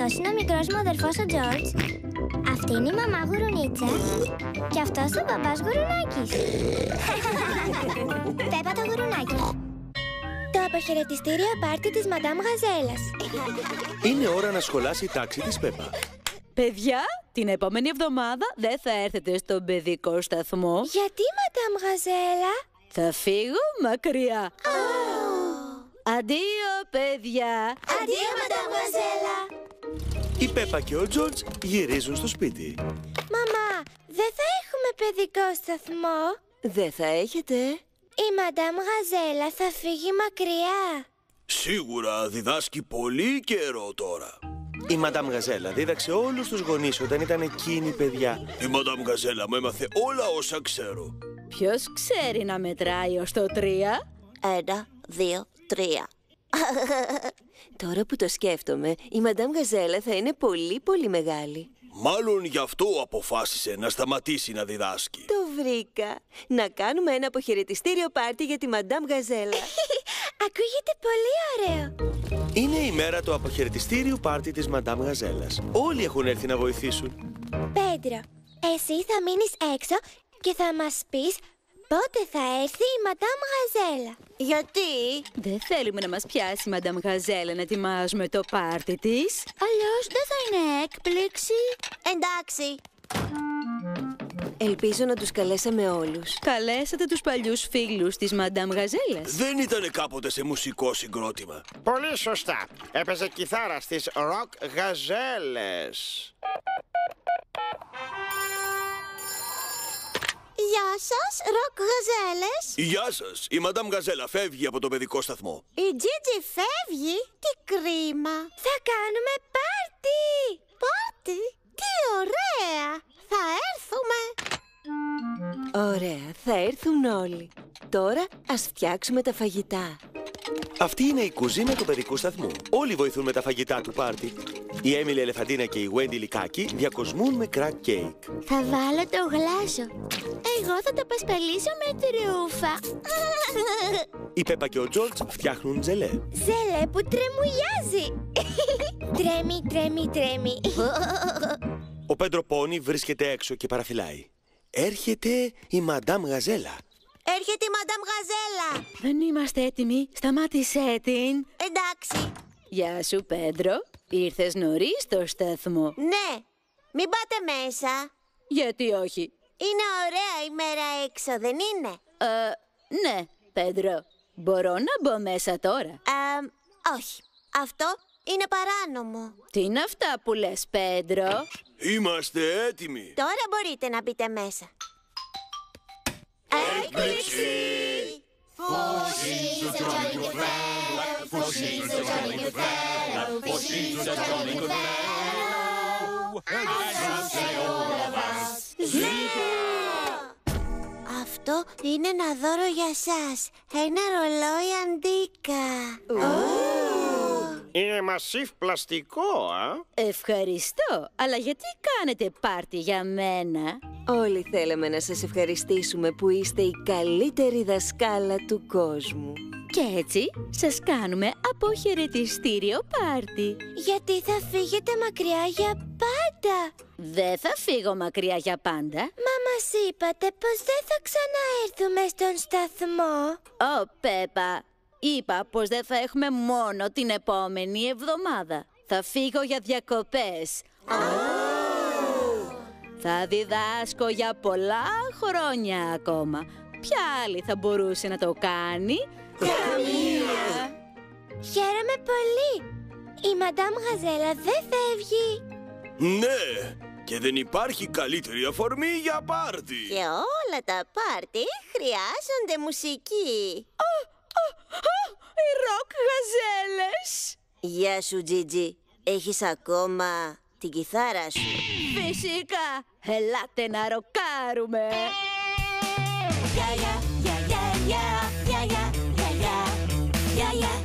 Αυτός είναι ο μικρός μου αδερφός ο Τζόρτζ. Αυτή είναι η μαμά Γουρουνίτσα. Και αυτός ο μπαμπάς Γουρουνάκης. Πέπα το γουρουνάκι. Το αποχαιρετιστήριο πάρτι της Μαντάμ Γαζέλας. Είναι ώρα να σχολάσει η τάξη της Πέπα. Παιδιά, την επόμενη εβδομάδα δεν θα έρθετε στον παιδικό σταθμό. Γιατί, Μαντάμ Γαζέλα? Θα φύγω μακριά. Αντίο, παιδιά. Αντίο, Μαντάμ Γαζέλα. Η Πέπα και ο Τζόρτζ γυρίζουν στο σπίτι. Μαμά, δεν θα έχουμε παιδικό σταθμό? Δεν θα έχετε. Η Μαντάμ Γαζέλα θα φύγει μακριά. Σίγουρα διδάσκει πολύ καιρό τώρα. Η Μαντάμ Γαζέλα δίδαξε όλους τους γονείς όταν ήταν εκείνοι παιδιά. Η Μαντάμ Γαζέλα μου έμαθε όλα όσα ξέρω. Ποιος ξέρει να μετράει ως το 3? 1, 2, 3. Τώρα που το σκέφτομαι, η Μαντάμ Γαζέλα θα είναι πολύ πολύ μεγάλη. Μάλλον γι' αυτό αποφάσισε να σταματήσει να διδάσκει. Το βρήκα. Να κάνουμε ένα αποχαιρετιστήριο πάρτι για τη Μαντάμ Γαζέλα. Ακούγεται πολύ ωραίο. Είναι η μέρα του αποχαιρετιστήριου πάρτι της Μαντάμ Γαζέλας. Όλοι έχουν έρθει να βοηθήσουν. Πέντρο, εσύ θα μείνεις έξω και θα μας πεις πότε θα έρθει η Μαντάμ Γαζέλα. Γιατί? Δεν θέλουμε να μας πιάσει η Μαντάμ Γαζέλα να ετοιμάζουμε το πάρτι της. Αλλιώς δεν θα είναι έκπληξη. Εντάξει. Ελπίζω να τους καλέσαμε όλους. Καλέσατε τους παλιούς φίλους της Μαντάμ Γαζέλας. Δεν ήτανε κάποτε σε μουσικό συγκρότημα. Πολύ σωστά. Έπαιζε κιθάρα στις Rock Γαζέλες. Γεια σας, Rock Γαζέλες. Γεια σας, η Μαντάμ Γαζέλα φεύγει από το παιδικό σταθμό. Η Τζίτζι φεύγει. Τι κρίμα. Θα κάνουμε πάρτι. Πάρτι? Τι ωραία. Θα έρθουμε. Ωραία, θα έρθουν όλοι. Τώρα ας φτιάξουμε τα φαγητά. Αυτή είναι η κουζίνα του παιδικού σταθμού. Όλοι βοηθούν με τα φαγητά του πάρτι. Η Έμιλι Ελεφαντίνα και η Γουέντι Λικάκη διακοσμούν με κρακ κέικ. Θα βάλω το γλάζο. Εγώ θα το πασπαλίσω με τρούφα. Η Πέπα και ο Τζόρτζ φτιάχνουν τζελέ. Ζελέ που τρεμουλιάζει. Τρέμει, τρέμει, τρέμει. Ο Πέντρο Πόνι βρίσκεται έξω και παραφυλάει. Έρχεται η Μαντάμ Γαζέλα. Έρχεται η Μαντάμ Γαζέλα. Δεν είμαστε έτοιμοι. Σταμάτησέ την. Εντάξει. Γεια σου, Πέντρο. Ήρθες νωρίς στο σταθμό. Ναι. Μην πάτε μέσα. Γιατί όχι? Είναι ωραία η μέρα έξω, δεν είναι? Ναι, Πέντρο. Μπορώ να μπω μέσα τώρα? Όχι. Αυτό είναι παράνομο. Τι είναι αυτά που λες, Πέντρο? Είμαστε έτοιμοι. Τώρα μπορείτε να μπείτε μέσα. Έκπληξη! Αυτό είναι ένα δώρο για σας. Ένα ρολόι αντίκα. Είναι μασίφ πλαστικό, Ευχαριστώ, αλλά γιατί κάνετε πάρτι για μένα? Όλοι θέλαμε να σας ευχαριστήσουμε που είστε η καλύτερη δασκάλα του κόσμου. Και έτσι σας κάνουμε αποχαιρετιστήριο πάρτι. Γιατί θα φύγετε μακριά για πάντα. Δεν θα φύγω μακριά για πάντα. Μα μας είπατε πως δεν θα ξαναέρθουμε στον σταθμό. Ω, Πέπα, είπα πως δεν θα έχουμε μόνο την επόμενη εβδομάδα. Θα φύγω για διακοπές. Θα διδάσκω για πολλά χρόνια ακόμα. Ποια άλλη θα μπορούσε να το κάνει? Καμία. Χαίρομαι πολύ. Η Μαντάμ Γαζέλα δεν φεύγει. Ναι, και δεν υπάρχει καλύτερη αφορμή για πάρτι. Και όλα τα πάρτι χρειάζονται μουσική. Οι Rock Γαζέλες. Γεια σου, Τζίτζι. Έχεις ακόμα την κιθάρα σου? Φυσικά, ελάτε να ροκάρουμε. Γεια, γεια, γεια, γεια, γεια, γεια, γεια, γεια, γεια.